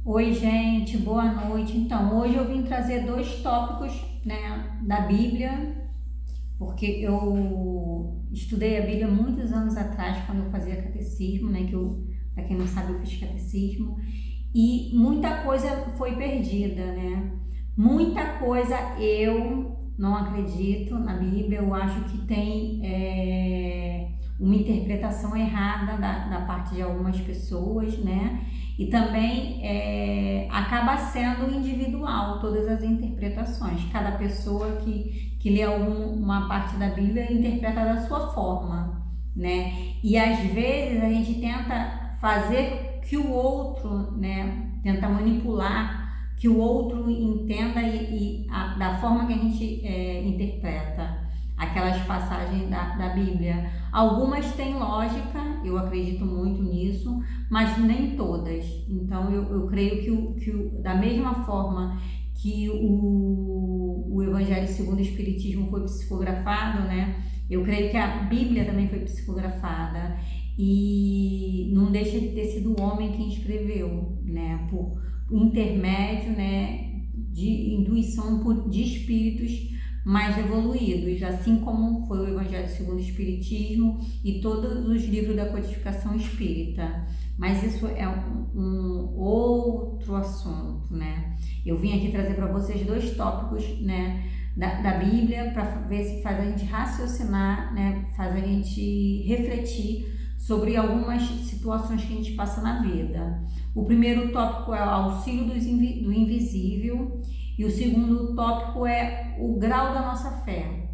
Oi, gente, boa noite. Então, hoje eu vim trazer dois tópicos, né, da Bíblia, porque eu estudei a Bíblia muitos anos atrás, quando eu fazia catecismo, né, para quem não sabe, eu fiz catecismo, e muita coisa foi perdida, né? Muita coisa eu não acredito na Bíblia, eu acho que tem uma interpretação errada da parte de algumas pessoas, né? E também acaba sendo individual todas as interpretações. Cada pessoa que lê uma parte da Bíblia interpreta da sua forma, né? E às vezes a gente tenta fazer que o outro, né, tenta manipular que o outro entenda da forma que a gente interpreta aquelas passagens da Bíblia. Algumas têm lógica, eu acredito muito nisso, mas nem todas. Então eu creio da mesma forma que o Evangelho segundo o Espiritismo foi psicografado, né? Eu creio que a Bíblia também foi psicografada e não deixa de ter sido o homem quem escreveu, né? Por intermédio, né, de intuição de espíritos mais evoluídos, assim como foi o Evangelho segundo o Espiritismo e todos os livros da codificação espírita. Mas isso é um outro assunto, né? Eu vim aqui trazer para vocês dois tópicos, né, da Bíblia, para ver se faz a gente raciocinar, né, faz a gente refletir sobre algumas situações que a gente passa na vida. O primeiro tópico é o auxílio do invisível e o segundo tópico é o grau da nossa fé,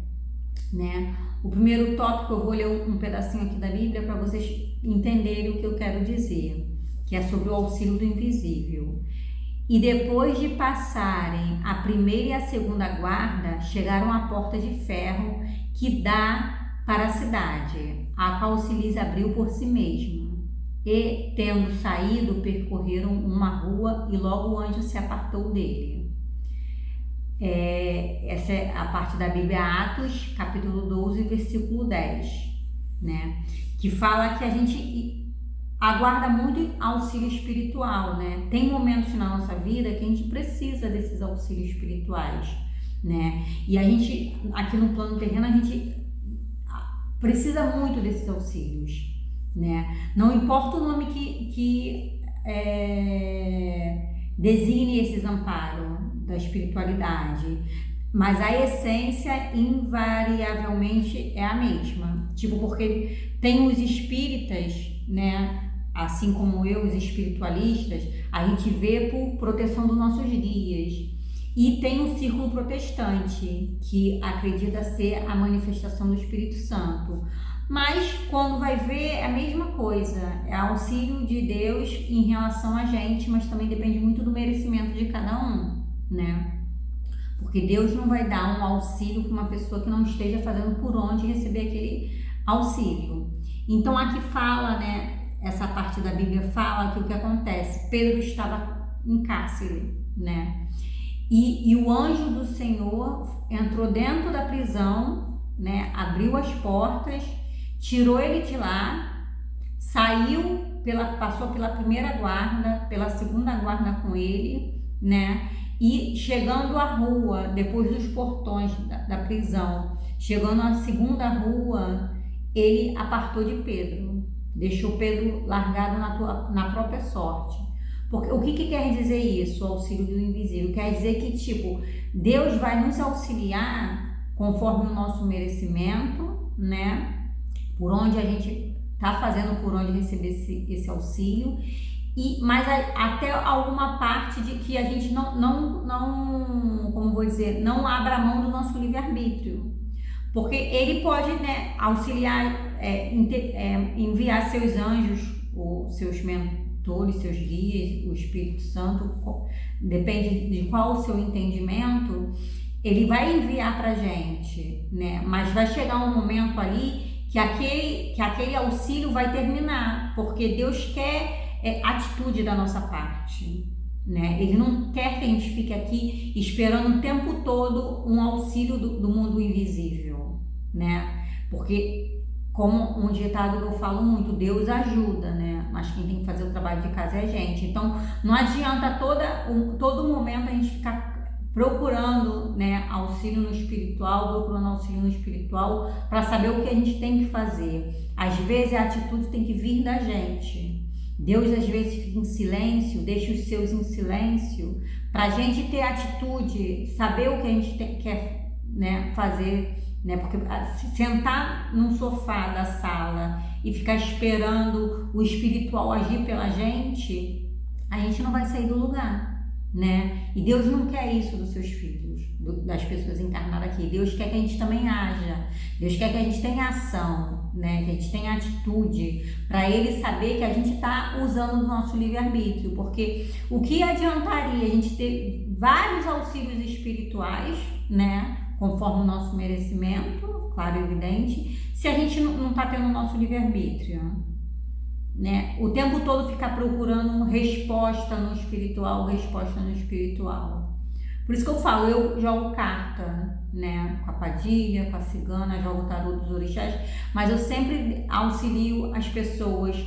né? O primeiro tópico eu vou ler um pedacinho aqui da Bíblia para vocês entenderem o que eu quero dizer, que é sobre o auxílio do invisível. E depois de passarem a primeira e a segunda guarda, chegaram à porta de ferro que dá para a cidade, a qual se lhes abriu por si mesmo. E, tendo saído, percorreram uma rua e logo o anjo se apartou dele. Essa é a parte da Bíblia, Atos, capítulo 12, versículo 10, né? Que fala que a gente aguarda muito auxílio espiritual, né? Tem momentos na nossa vida que a gente precisa desses auxílios espirituais, né? E a gente, aqui no plano terreno, a gente precisa muito desses auxílios, né? Não importa o nome que designe esses amparos da espiritualidade, mas a essência invariavelmente é a mesma. Tipo, porque tem os espíritas, né? Assim como eu, os espiritualistas, a gente vê por proteção dos nossos guias. E tem o círculo protestante, que acredita ser a manifestação do Espírito Santo. Mas quando vai ver é a mesma coisa, é auxílio de Deus em relação a gente, mas também depende muito do merecimento de cada um, né? Porque Deus não vai dar um auxílio para uma pessoa que não esteja fazendo por onde receber aquele auxílio. Então aqui fala, né, essa parte da Bíblia fala que o que acontece, Pedro estava em cárcere, né? E o anjo do Senhor entrou dentro da prisão, né? Abriu as portas, tirou ele de lá, saiu, passou pela primeira guarda, pela segunda guarda com ele, né? E chegando à rua, depois dos portões da prisão, chegando à segunda rua, ele apartou de Pedro, deixou Pedro largado na própria sorte. Porque o que quer dizer isso, o auxílio do invisível? Quer dizer que, tipo, Deus vai nos auxiliar conforme o nosso merecimento, né? Por onde a gente está fazendo, por onde receber esse auxílio. Mas até alguma parte de que a gente como vou dizer, não abra a mão do nosso livre-arbítrio. Porque ele pode, né, auxiliar, enviar seus anjos, ou seus mentores, seus guias, o Espírito Santo, depende de qual o seu entendimento, ele vai enviar pra gente, né? Mas vai chegar um momento ali que aquele auxílio vai terminar, porque Deus quer atitude da nossa parte, né? Ele não quer que a gente fique aqui esperando o tempo todo um auxílio do mundo invisível, né? Porque como um ditado que eu falo muito, Deus ajuda, né? Mas quem tem que fazer o trabalho de casa é a gente. Então, não adianta todo momento a gente ficar procurando, né, auxílio no espiritual, para saber o que a gente tem que fazer. Às vezes a atitude tem que vir da gente. Deus às vezes fica em silêncio, deixa os seus em silêncio, para a gente ter atitude, saber o que a gente quer, né, fazer, né? Porque sentar num sofá da sala e ficar esperando o espiritual agir pela gente, a gente não vai sair do lugar, né? E Deus não quer isso dos seus filhos, das pessoas encarnadas aqui. Deus quer que a gente também haja, Deus quer que a gente tenha ação, né? Que a gente tenha atitude, para Ele saber que a gente está usando o nosso livre-arbítrio, porque o que adiantaria a gente ter vários auxílios espirituais, né? Conforme o nosso merecimento, claro e evidente, se a gente não está tendo o nosso livre-arbítrio, né? O tempo todo ficar procurando resposta no espiritual. Por isso que eu falo, eu jogo carta, né? Com a Padilha, com a Cigana, jogo tarô dos orixás, mas eu sempre auxilio as pessoas.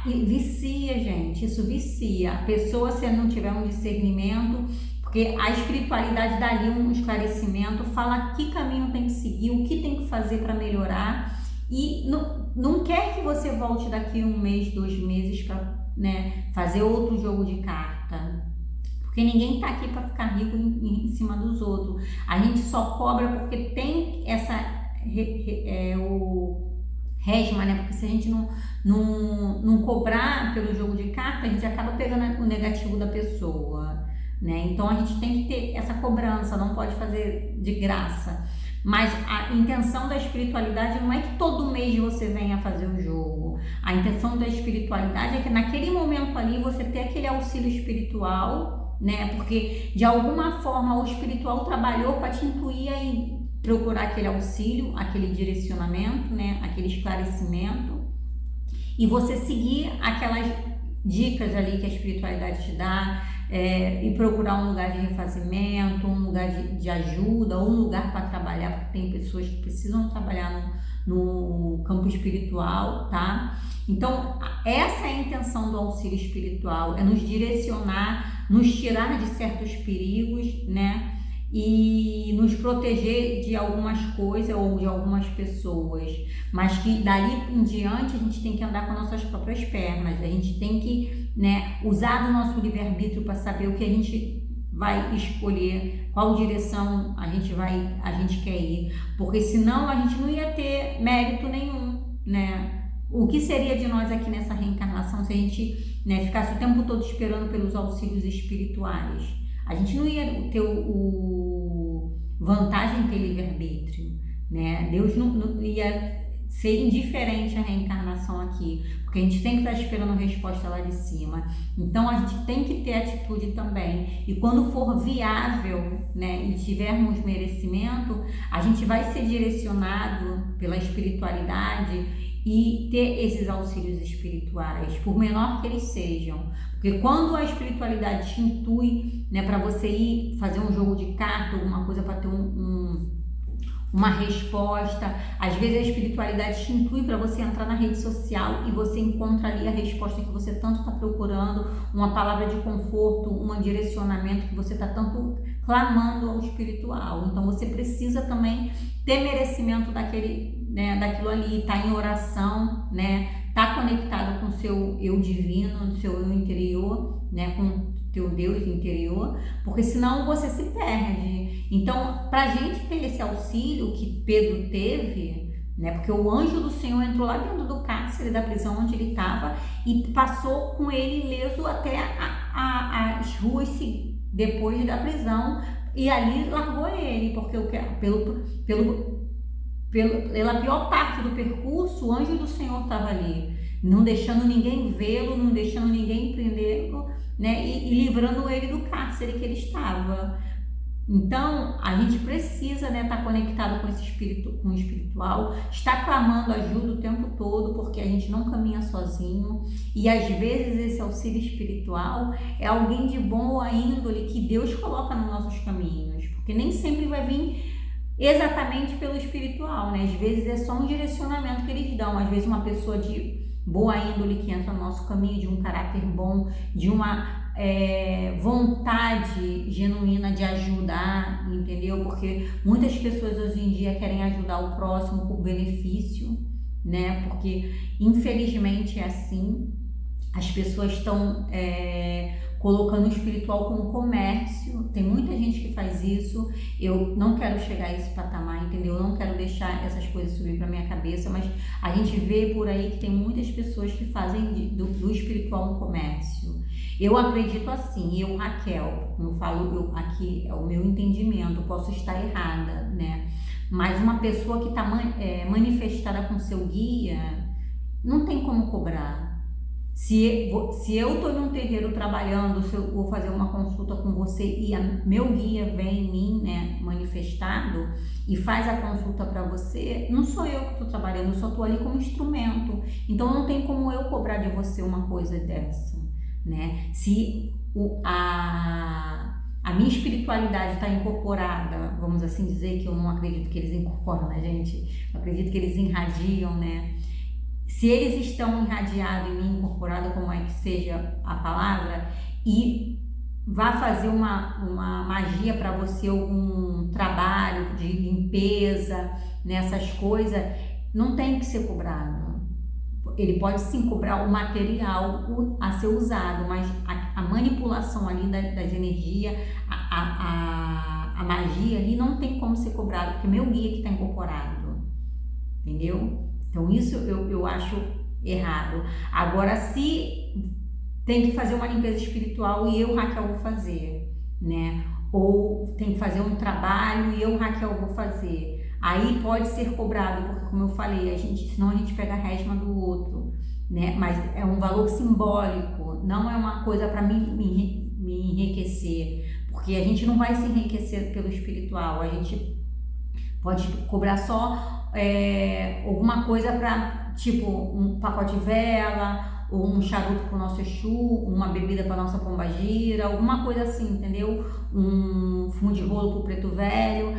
E vicia, gente, isso vicia. A pessoa, se não tiver um discernimento, porque a espiritualidade dá ali um esclarecimento, fala que caminho tem que seguir, o que tem que fazer para melhorar, e não quer que você volte daqui 1 mês, 2 meses para, né, fazer outro jogo de carta, porque ninguém está aqui para ficar rico em cima dos outros. A gente só cobra porque tem essa o resma, né? Porque se a gente não cobrar pelo jogo de carta, a gente acaba pegando o negativo da pessoa, né? Então a gente tem que ter essa cobrança, não pode fazer de graça. Mas a intenção da espiritualidade não é que todo mês você venha fazer o jogo. A intenção da espiritualidade é que naquele momento ali você tenha aquele auxílio espiritual, né? Porque de alguma forma o espiritual trabalhou para te intuir aí procurar aquele auxílio, aquele direcionamento, né? Aquele esclarecimento, e você seguir aquelas dicas ali que a espiritualidade te dá. E procurar um lugar de refazimento, um lugar de ajuda, ou um lugar para trabalhar, porque tem pessoas que precisam trabalhar no campo espiritual, tá? Então, essa é a intenção do auxílio espiritual, é nos direcionar, nos tirar de certos perigos, né? E nos proteger de algumas coisas ou de algumas pessoas, mas que dali em diante a gente tem que andar com nossas próprias pernas, a gente tem que, né, usar do nosso livre-arbítrio para saber o que a gente vai escolher, qual direção a gente quer ir, porque senão a gente não ia ter mérito nenhum, né? O que seria de nós aqui nessa reencarnação se a gente, né, ficasse o tempo todo esperando pelos auxílios espirituais? A gente não ia ter vantagem em ter livre-arbítrio, né? Deus não ia ser indiferente à reencarnação aqui, porque a gente sempre está esperando a resposta lá de cima. Então a gente tem que ter atitude também. E quando for viável, né, e tivermos merecimento, a gente vai ser direcionado pela espiritualidade e ter esses auxílios espirituais, por menor que eles sejam. Porque quando a espiritualidade te intui, né, para você ir fazer um jogo de carta, alguma coisa para ter uma resposta, às vezes a espiritualidade te intui para você entrar na rede social e você encontra ali a resposta que você tanto está procurando, uma palavra de conforto, um direcionamento que você está tanto clamando ao espiritual. Então você precisa também ter merecimento daquilo ali, tá em oração, né? Tá conectado com o seu eu divino, o seu eu interior, né? Com teu Deus interior, porque senão você se perde. Então, pra gente ter esse auxílio que Pedro teve, né? Porque o anjo do Senhor entrou lá dentro do cárcere da prisão onde ele estava e passou com ele ileso até as ruas depois da prisão, e ali largou ele, porque pela pior parte do percurso, o anjo do Senhor estava ali, não deixando ninguém vê-lo, não deixando ninguém prendê-lo, né? E livrando ele do cárcere que ele estava. Então, a gente precisa, né, estar conectado com esse espírito, com o espiritual, estar clamando ajuda o tempo todo, porque a gente não caminha sozinho, e às vezes esse auxílio espiritual é alguém de boa índole que Deus coloca nos nossos caminhos, porque nem sempre vai vir exatamente pelo espiritual, né? Às vezes é só um direcionamento que eles dão, às vezes uma pessoa de boa índole que entra no nosso caminho, de um caráter bom, de uma vontade genuína de ajudar, entendeu? Porque muitas pessoas hoje em dia querem ajudar o próximo por benefício, né? Porque infelizmente é assim, as pessoas estão colocando o espiritual como comércio. Tem muita gente que faz isso. Eu não quero chegar a esse patamar, entendeu? Eu não quero deixar essas coisas subir para minha cabeça, mas a gente vê por aí que tem muitas pessoas que fazem do espiritual um comércio. Eu acredito assim, eu, Raquel, como eu falo, aqui é o meu entendimento, eu posso estar errada, né? Mas uma pessoa que está manifestada com seu guia, não tem como cobrar. Se eu estou num terreiro trabalhando, se eu vou fazer uma consulta com você e meu guia vem em mim, né, manifestado, e faz a consulta para você, não sou eu que estou trabalhando, eu só estou ali como instrumento. Então não tem como eu cobrar de você uma coisa dessa, né? Se a minha espiritualidade está incorporada, vamos assim dizer, que eu não acredito que eles incorporam, né, gente? Eu acredito que eles irradiam, né? Se eles estão irradiados em mim, incorporado, como é que seja a palavra, e vá fazer uma magia para você, algum trabalho de limpeza, nessas coisas, não tem que ser cobrado. Ele pode sim cobrar o material a ser usado, mas a manipulação ali das energias, a magia ali não tem como ser cobrado, porque é meu guia que está incorporado, entendeu? Então isso eu acho errado. Agora, se tem que fazer uma limpeza espiritual e eu, Raquel, vou fazer, né? Ou tem que fazer um trabalho e eu, Raquel, vou fazer. Aí pode ser cobrado, porque como eu falei, senão a gente pega a resma do outro, né? Mas é um valor simbólico, não é uma coisa para me enriquecer, porque a gente não vai se enriquecer pelo espiritual, a gente pode cobrar só alguma coisa para, tipo, um pacote de vela, ou um charuto para o nosso Exu, uma bebida para nossa pombagira, alguma coisa assim, entendeu? Um fumo de rolo para o preto velho.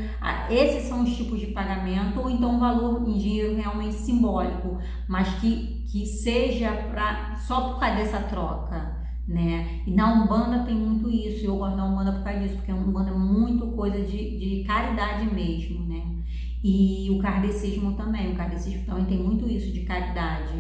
Esses são os tipos de pagamento, ou então um valor em dinheiro realmente simbólico, mas que seja só por causa dessa troca, né? E na Umbanda tem muito isso, eu gosto da Umbanda por causa disso, porque a Umbanda é muito coisa de caridade mesmo, né? E o kardecismo também tem muito isso de caridade,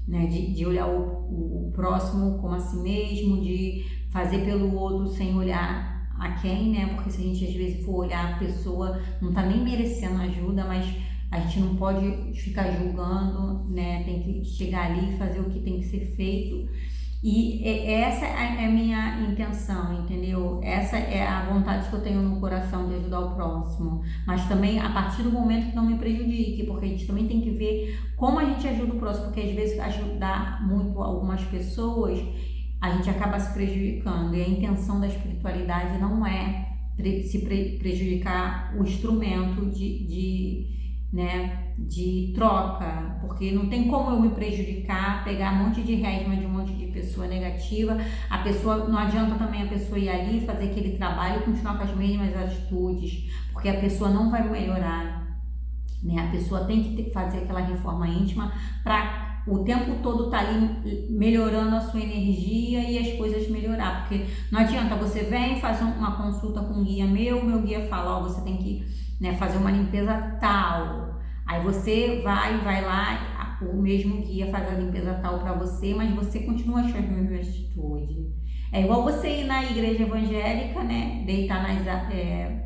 né? De olhar o próximo como a si mesmo, de fazer pelo outro sem olhar a quem, né? Porque se a gente às vezes for olhar a pessoa, não tá nem merecendo ajuda, mas a gente não pode ficar julgando, né? Tem que chegar ali e fazer o que tem que ser feito. E essa é a minha intenção, entendeu? Essa é a vontade que eu tenho no coração de ajudar o próximo. Mas também a partir do momento que não me prejudique, porque a gente também tem que ver como a gente ajuda o próximo, porque às vezes ajudar muito algumas pessoas, a gente acaba se prejudicando. E a intenção da espiritualidade não é se prejudicar o instrumento de troca, porque não tem como eu me prejudicar, pegar um monte de resma de um monte de pessoa negativa. A pessoa, não adianta também a pessoa ir ali, fazer aquele trabalho e continuar com as mesmas atitudes, porque a pessoa não vai melhorar, né? A pessoa tem que fazer aquela reforma íntima para o tempo todo estar ali melhorando a sua energia e as coisas melhorar, porque não adianta você vem, faz uma consulta com um guia meu guia fala, você tem que, né, fazer uma limpeza tal. Aí você vai lá, o mesmo guia faz a limpeza tal para você, mas você continua achando as mesmas atitudes. É igual você ir na igreja evangélica, né,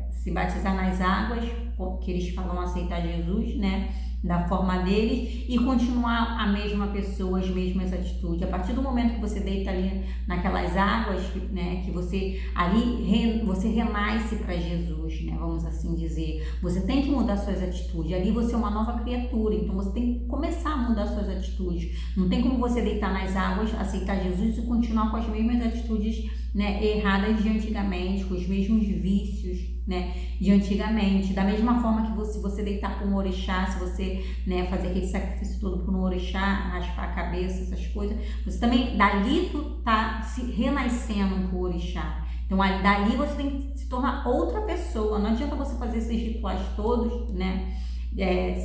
se batizar nas águas, porque eles falam aceitar Jesus, né, da forma deles, e continuar a mesma pessoa, as mesmas atitudes. A partir do momento que você deita ali naquelas águas, né, que você ali você renasce para Jesus, né, vamos assim dizer. Você tem que mudar suas atitudes. Ali você é uma nova criatura, então você tem que começar a mudar suas atitudes. Não tem como você deitar nas águas, aceitar Jesus e continuar com as mesmas atitudes, né, erradas de antigamente, com os mesmos vícios, né, de antigamente. Da mesma forma que se você deitar para um orixá, se você, né, fazer aquele sacrifício todo para um orixá, raspar a cabeça, essas coisas, você também, dali tu tá se renascendo pro orixá. Então, dali você tem que se tornar outra pessoa. Não adianta você fazer esses rituais todos, né?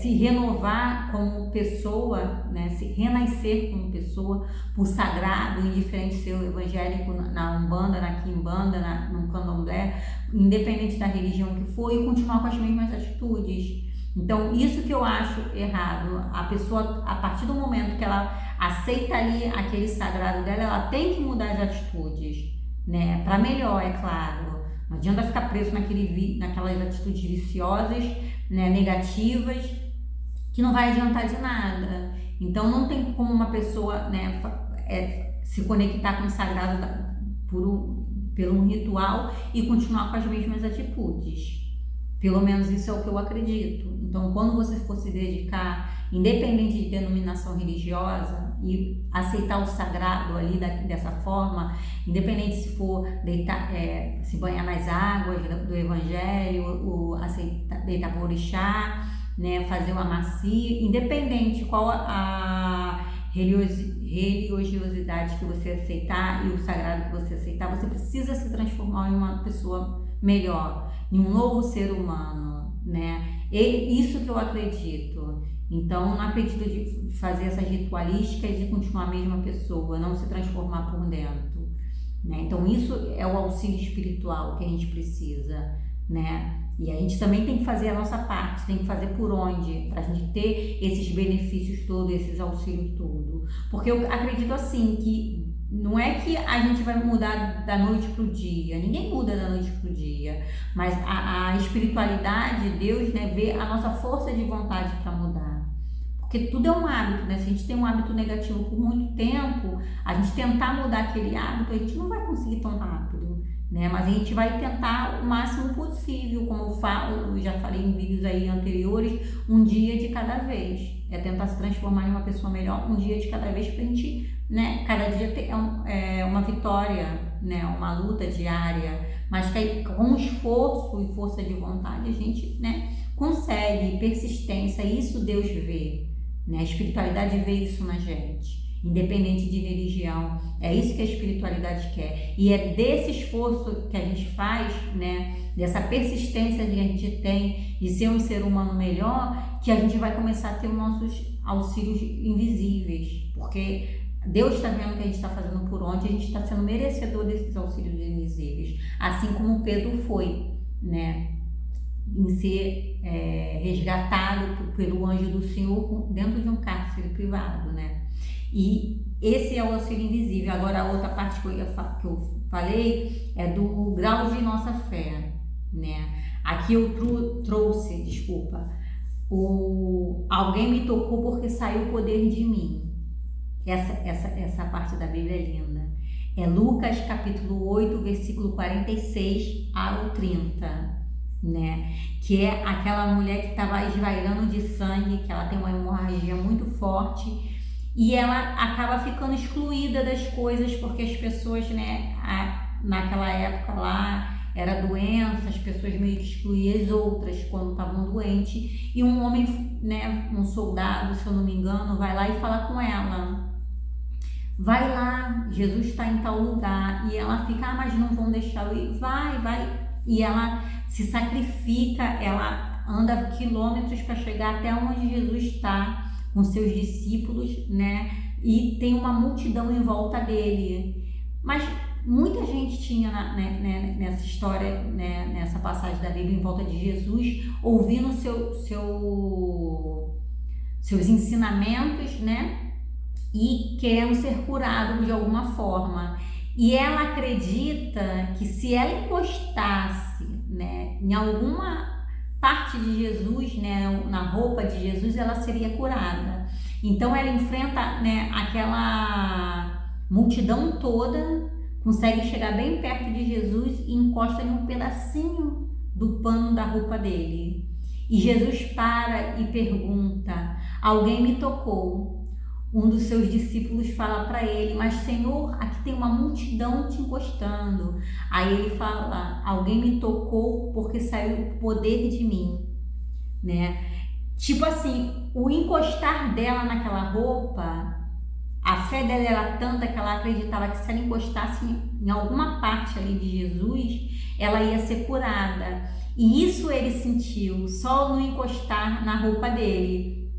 Se renovar como pessoa, né? Se renascer como pessoa, por sagrado, indiferente ser evangélico na Umbanda, na Quimbanda, no Candomblé, independente da religião que for, e continuar com as mesmas atitudes. Então, isso que eu acho errado. A pessoa, a partir do momento que ela aceita ali aquele sagrado dela, ela tem que mudar as atitudes, né? Para melhor, é claro. Não adianta ficar preso naquelas atitudes viciosas, né, negativas, que não vai adiantar de nada. Então, não tem como uma pessoa, né, se conectar com o sagrado por um ritual e continuar com as mesmas atitudes. Pelo menos isso é o que eu acredito. Então, quando você for se dedicar, independente de denominação religiosa, e aceitar o sagrado ali dessa forma, independente se for se banhar nas águas do evangelho, deitar por orixá, né, fazer uma macia, independente qual a religiosidade que você aceitar e o sagrado que você aceitar, você precisa se transformar em uma pessoa melhor, em um novo ser humano, né? E isso que eu acredito. Então, não acredito de fazer essas ritualísticas e continuar a mesma pessoa, não se transformar por dentro, né? Então, isso é o auxílio espiritual que a gente precisa, né? E a gente também tem que fazer a nossa parte, tem que fazer por onde, para a gente ter esses benefícios todos, esses auxílios todos. Porque eu acredito assim, que não é que a gente vai mudar da noite para o dia, ninguém muda da noite para o dia, mas a espiritualidade, Deus, né, vê a nossa força de vontade para mudar. Porque tudo é um hábito, né? Se a gente tem um hábito negativo por muito tempo, a gente tentar mudar aquele hábito, a gente não vai conseguir tão rápido, né? Mas a gente vai tentar o máximo possível, como eu já falei em vídeos aí anteriores, um dia de cada vez. É tentar se transformar em uma pessoa melhor, um dia de cada vez, pra gente, né, cada dia ter uma vitória, né, uma luta diária, mas que aí, com esforço e força de vontade a gente, né, consegue, persistência, isso Deus vê, né? A espiritualidade vê isso na gente, independente de religião. É isso que a espiritualidade quer, e é desse esforço que a gente faz, né, dessa persistência que a gente tem de ser um ser humano melhor, que a gente vai começar a ter os nossos auxílios invisíveis, porque Deus está vendo o que a gente está fazendo por onde, a gente está sendo merecedor desses auxílios invisíveis, assim como Pedro foi, né, em ser resgatado pelo anjo do Senhor dentro de um cárcere privado, né? E esse é o auxílio invisível. Agora, a outra parte que eu falei é do grau de nossa fé, né? Aqui eu trouxe, alguém me tocou porque saiu o poder de mim. Essa parte da Bíblia é linda. É Lucas capítulo 8, versículo 46 ao 30, né? Que é aquela mulher que estava esvairando de sangue, que ela tem uma hemorragia muito forte e ela acaba ficando excluída das coisas, porque as pessoas, né, naquela época lá era doença, as pessoas meio que excluíam as outras quando estavam doentes, e um homem, né, um soldado, se eu não me engano, vai lá e fala com ela: vai lá, Jesus está em tal lugar. E ela fica: mas não vão deixar eu ir. Vai. E ela se sacrifica, ela anda quilômetros para chegar até onde Jesus está com seus discípulos, né? E tem uma multidão em volta dele. Mas muita gente tinha nessa história, né, nessa passagem da Bíblia, em volta de Jesus, ouvindo seus ensinamentos, né? E querendo ser curado de alguma forma. E ela acredita que se ela encostasse, né, em alguma parte de Jesus, né, na roupa de Jesus, ela seria curada. Então ela enfrenta, né, aquela multidão toda, consegue chegar bem perto de Jesus e encosta em um pedacinho do pano da roupa dele. E Jesus para e pergunta: alguém me tocou? Um dos seus discípulos fala para ele: mas Senhor, aqui tem uma multidão te encostando. Aí ele fala: alguém me tocou porque saiu o poder de mim, né? Tipo assim, o encostar dela naquela roupa A fé dela era tanta que ela acreditava que se ela encostasse em alguma parte ali de Jesus, ela ia ser curada. E isso ele sentiu só no encostar na roupa dele,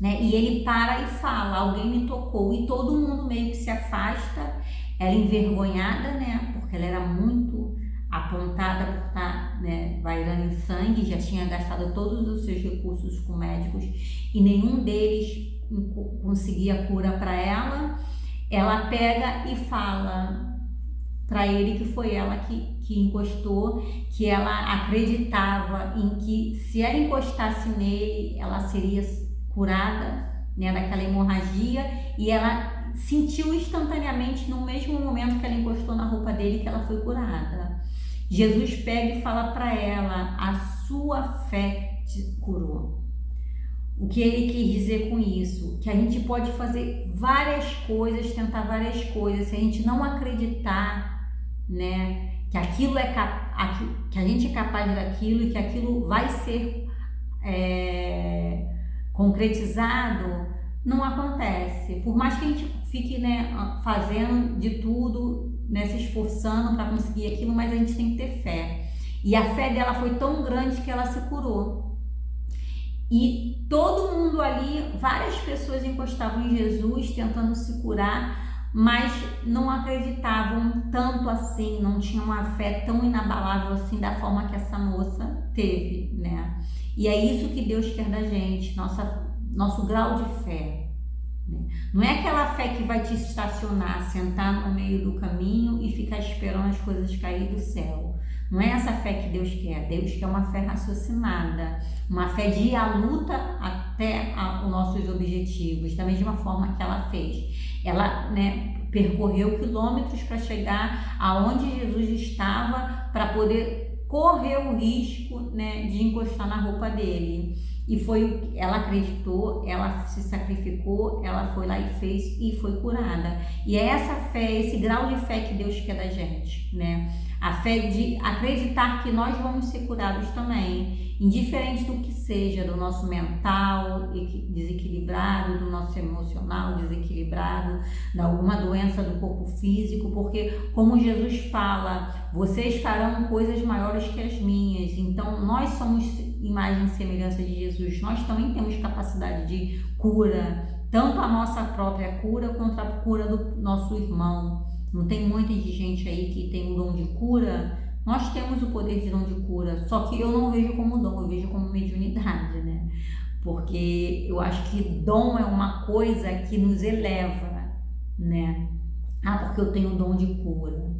né? E ele para e fala: alguém me tocou. E todo mundo meio que se afasta, ela envergonhada, né? Porque ela era muito apontada por estar, né, vairando em sangue, já tinha gastado todos os seus recursos com médicos e nenhum deles conseguia cura para ela. Ela pega e fala para ele que foi ela que encostou, que ela acreditava em que se ela encostasse nele, ela seria curada, né, daquela hemorragia, e ela sentiu instantaneamente, no mesmo momento que ela encostou na roupa dele, que ela foi curada. Jesus pega e fala para ela: a sua fé te curou. O que ele quis dizer com isso? Que a gente pode fazer várias coisas, tentar várias coisas, se a gente não acreditar, né, que aquilo que a gente é capaz daquilo e que aquilo vai ser concretizado, não acontece. Por mais que a gente fique, né, fazendo de tudo, né, se esforçando para conseguir aquilo, mas a gente tem que ter fé. E a fé dela foi tão grande que ela se curou. E todo mundo ali, várias pessoas encostavam em Jesus tentando se curar, mas não acreditavam tanto assim, não tinham uma fé tão inabalável assim da forma que essa moça teve, né? E é isso que Deus quer da gente, nosso grau de fé, né? Não é aquela fé que vai te estacionar, sentar no meio do caminho e ficar esperando as coisas cair do céu. Não é essa fé que Deus quer. Deus quer uma fé raciocinada, uma fé de ir à luta até os nossos objetivos, da mesma forma que ela fez. Ela, né, percorreu quilômetros para chegar aonde Jesus estava, para poder correr o risco, né, de encostar na roupa dele. E foi, ela acreditou, ela se sacrificou, ela foi lá e fez e foi curada. E é essa fé, esse grau de fé que Deus quer da gente, né? A fé de acreditar que nós vamos ser curados também, indiferente do que seja, do nosso mental desequilibrado, do nosso emocional desequilibrado, de alguma doença do corpo físico, porque como Jesus fala, vocês farão coisas maiores que as minhas. Então nós somos imagem e semelhança de Jesus, nós também temos capacidade de cura, tanto a nossa própria cura quanto a cura do nosso irmão. Não tem muita gente aí que tem o dom de cura? Nós temos o poder de dom de cura, só que eu não vejo como dom, eu vejo como mediunidade, né? Porque eu acho que dom é uma coisa que nos eleva, né? Ah, porque eu tenho o dom de cura.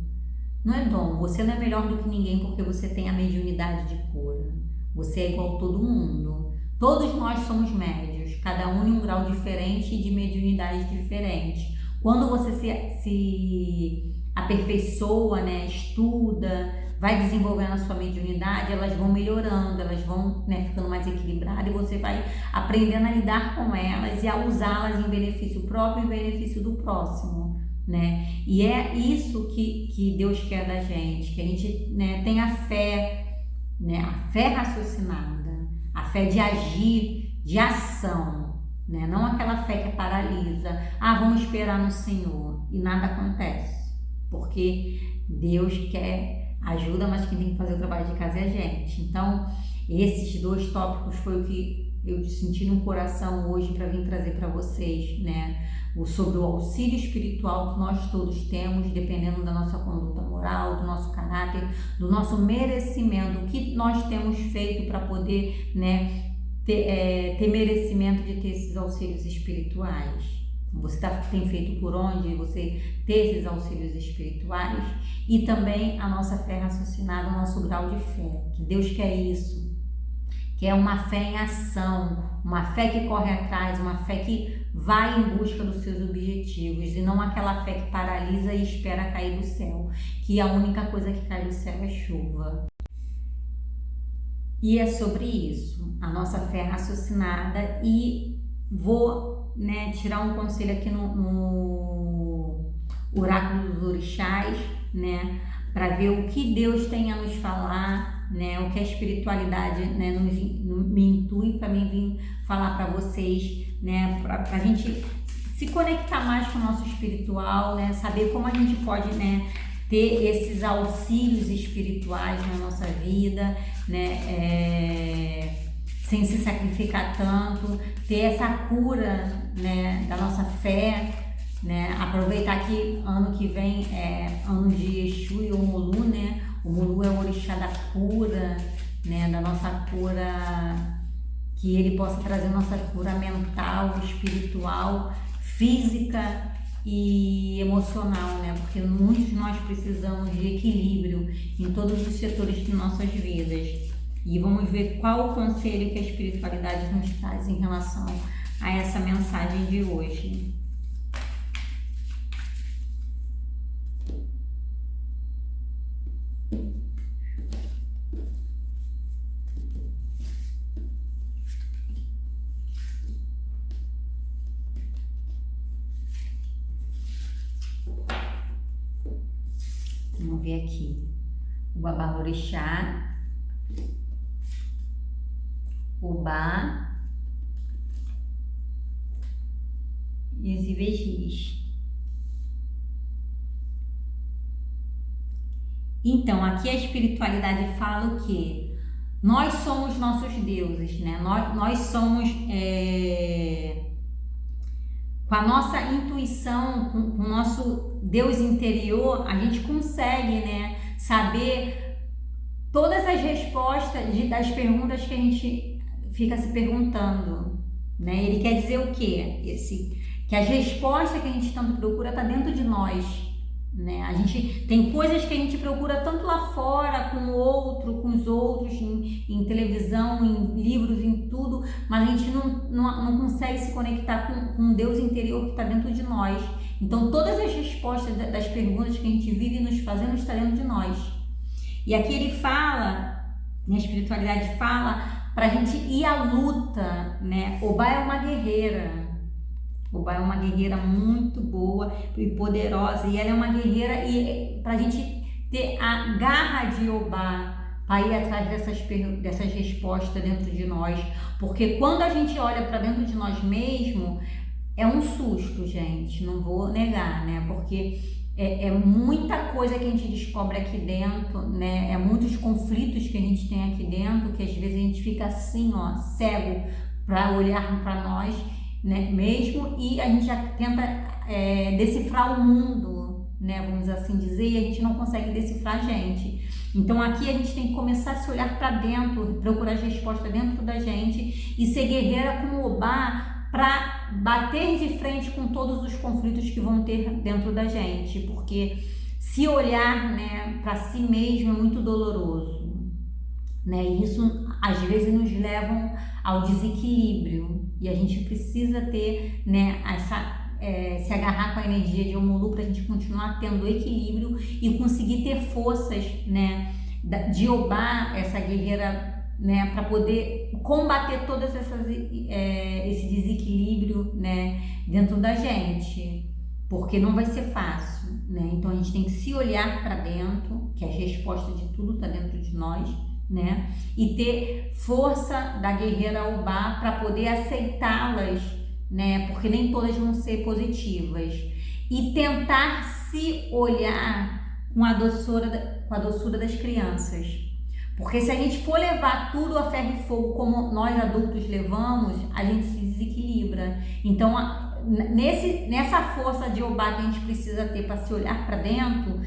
Não é dom, você não é melhor do que ninguém porque você tem a mediunidade de cura. Você é igual a todo mundo. Todos nós somos médios, cada um em um grau diferente e de mediunidade diferente. Quando você se aperfeiçoa, né, estuda, vai desenvolvendo a sua mediunidade, elas vão melhorando, elas vão, né, ficando mais equilibradas e você vai aprendendo a lidar com elas e a usá-las em benefício próprio e em benefício do próximo, né? E é isso que Deus quer da gente, que a gente, né, tenha fé, né, a fé raciocinada, a fé de agir, de ação. Né? Não aquela fé que paralisa, vamos esperar no Senhor e nada acontece, porque Deus quer ajuda, mas quem tem que fazer o trabalho de casa é a gente. Então esses dois tópicos foi o que eu senti no coração hoje para vir trazer para vocês, né? Sobre o auxílio espiritual que nós todos temos, dependendo da nossa conduta moral, do nosso caráter, do nosso merecimento, o que nós temos feito para poder, né, ter merecimento de ter esses auxílios espirituais. Você tem feito por onde você ter esses auxílios espirituais, e também a nossa fé raciocinada, o nosso grau de fé, que Deus quer isso, que é uma fé em ação, uma fé que corre atrás, uma fé que vai em busca dos seus objetivos, e não aquela fé que paralisa e espera cair do céu, que a única coisa que cai do céu é chuva. E é sobre isso, a nossa fé raciocinada. E vou, né, tirar um conselho aqui no oráculo dos orixás, né, para ver o que Deus tem a nos falar, né, o que a espiritualidade, né, me intui para mim vir falar para vocês, né, para a gente se conectar mais com o nosso espiritual, né? Saber como a gente pode, né, ter esses auxílios espirituais na nossa vida, né? Sem se sacrificar tanto, ter essa cura, né, da nossa fé, né? Aproveitar que ano que vem é ano de Exu e Omolu, né? O Omolu é o orixá da cura, né? Da nossa cura, que ele possa trazer nossa cura mental, espiritual, física e emocional, né? Porque muitos de nós precisamos de equilíbrio em todos os setores de nossas vidas. E vamos ver qual o conselho que a espiritualidade nos traz em relação a essa mensagem de hoje. Vamos ver aqui. O Babalorixá, Obá e os Ivejis. Então, aqui a espiritualidade fala o quê? Nós somos nossos deuses, né? Nós somos, com a nossa intuição, com o nosso Deus interior, a gente consegue, né, saber todas as respostas das perguntas que a gente fica se perguntando, né? Ele quer dizer o quê? Que as respostas que a gente tanto procura tá dentro de nós, né? A gente tem coisas que a gente procura tanto lá fora, com o outro, com os outros, em televisão, em livros, em tudo, mas a gente não consegue se conectar com um Deus interior que está dentro de nós. Então, todas as respostas das perguntas que a gente vive nos fazendo está dentro de nós. E aqui ele fala, a espiritualidade fala, para a gente ir à luta, né? Obá é uma guerreira. Obá é uma guerreira muito boa e poderosa. E ela é uma guerreira, e para a gente ter a garra de Obá, para ir atrás dessas respostas dentro de nós. Porque quando a gente olha para dentro de nós mesmos, é um susto, gente. Não vou negar, né? Porque é muita coisa que a gente descobre aqui dentro, né? É muitos conflitos que a gente tem aqui dentro, que às vezes a gente fica assim, ó, cego para olhar para nós, né, mesmo, e a gente já tenta decifrar o mundo, né, vamos assim dizer, e a gente não consegue decifrar a gente. Então aqui a gente tem que começar a se olhar para dentro, procurar as respostas dentro da gente e ser guerreira como Obá, para bater de frente com todos os conflitos que vão ter dentro da gente, porque se olhar, né, para si mesmo é muito doloroso, né, e isso às vezes nos leva ao desequilíbrio, e a gente precisa ter, né, se agarrar com a energia de Omolu para a gente continuar tendo equilíbrio e conseguir ter forças, né, de Obá, essa guerreira, né, para poder combater todas esse desequilíbrio, né, dentro da gente, porque não vai ser fácil, né? Então a gente tem que se olhar para dentro, que as respostas de tudo tá dentro de nós, né? E ter força da guerreira Obá para poder aceitá-las, né? Porque nem todas vão ser positivas, e tentar se olhar com a doçura das crianças. Porque se a gente for levar tudo a ferro e fogo como nós adultos levamos, a gente se desequilibra. Então, nessa força de Obá que a gente precisa ter para se olhar para dentro,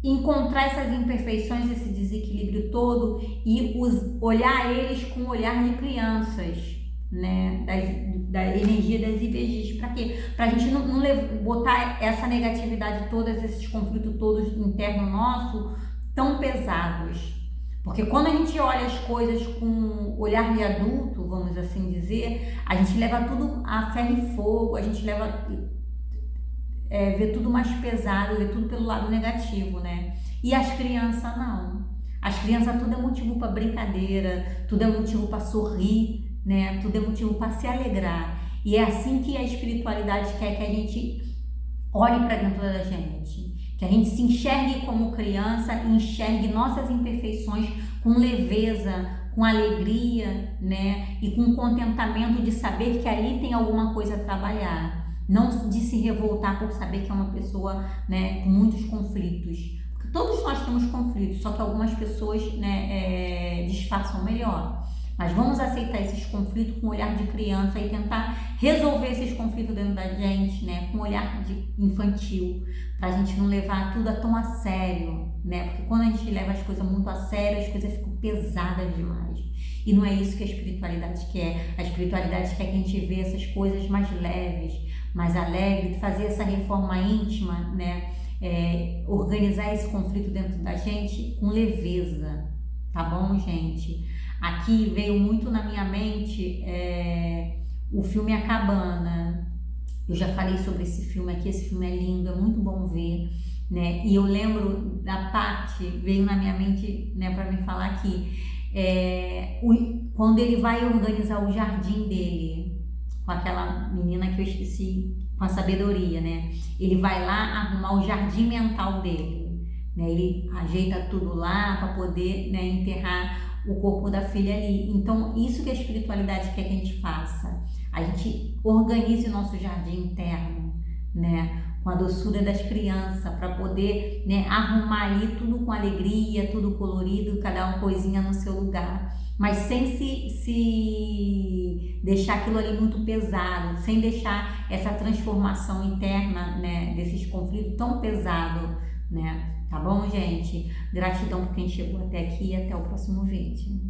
encontrar essas imperfeições, esse desequilíbrio todo e olhar eles com o olhar de crianças, né? Da energia das Ivejis. Para quê? Para a gente não botar essa negatividade toda, esses conflitos todos internos nossos tão pesados. Porque quando a gente olha as coisas com olhar de adulto, vamos assim dizer, a gente leva tudo a ferro e fogo, a gente vê tudo mais pesado, vê tudo pelo lado negativo, né? E as crianças não. As crianças tudo é motivo para brincadeira, tudo é motivo para sorrir, né? Tudo é motivo para se alegrar. E é assim que a espiritualidade quer que a gente olhe para dentro da gente. Que a gente se enxergue como criança e enxergue nossas imperfeições com leveza, com alegria, né? E com contentamento de saber que ali tem alguma coisa a trabalhar. não de se revoltar por saber que é uma pessoa, né, com muitos conflitos. Porque todos nós temos conflitos, só que algumas pessoas, né, disfarçam melhor. Mas vamos aceitar esses conflitos com olhar de criança e tentar resolver esses conflitos dentro da gente, né, com olhar de infantil, pra gente não levar tudo tão a sério, né, porque quando a gente leva as coisas muito a sério, as coisas ficam pesadas demais. E não é isso que a espiritualidade quer. A espiritualidade quer que a gente vê essas coisas mais leves, mais alegres, fazer essa reforma íntima, né, organizar esse conflito dentro da gente com leveza, tá bom, gente? Aqui veio muito na minha mente o filme A Cabana. Eu já falei sobre esse filme aqui, esse filme é lindo, é muito bom ver, né? E eu lembro da parte, veio na minha mente, né, para me falar aqui, quando ele vai organizar o jardim dele, com aquela menina que eu esqueci, com a sabedoria, né? Ele vai lá arrumar o jardim mental dele, né? Ele ajeita tudo lá para poder, né, enterrar o corpo da filha ali. Então, isso que a espiritualidade quer que a gente faça. A gente organize o nosso jardim interno, né? Com a doçura das crianças, para poder, né, arrumar ali tudo com alegria, tudo colorido, cada uma coisinha no seu lugar. Mas sem se deixar aquilo ali muito pesado, sem deixar essa transformação interna, né, desses conflitos tão pesado, né? Tá bom, gente? Gratidão por quem chegou até aqui e até o próximo vídeo.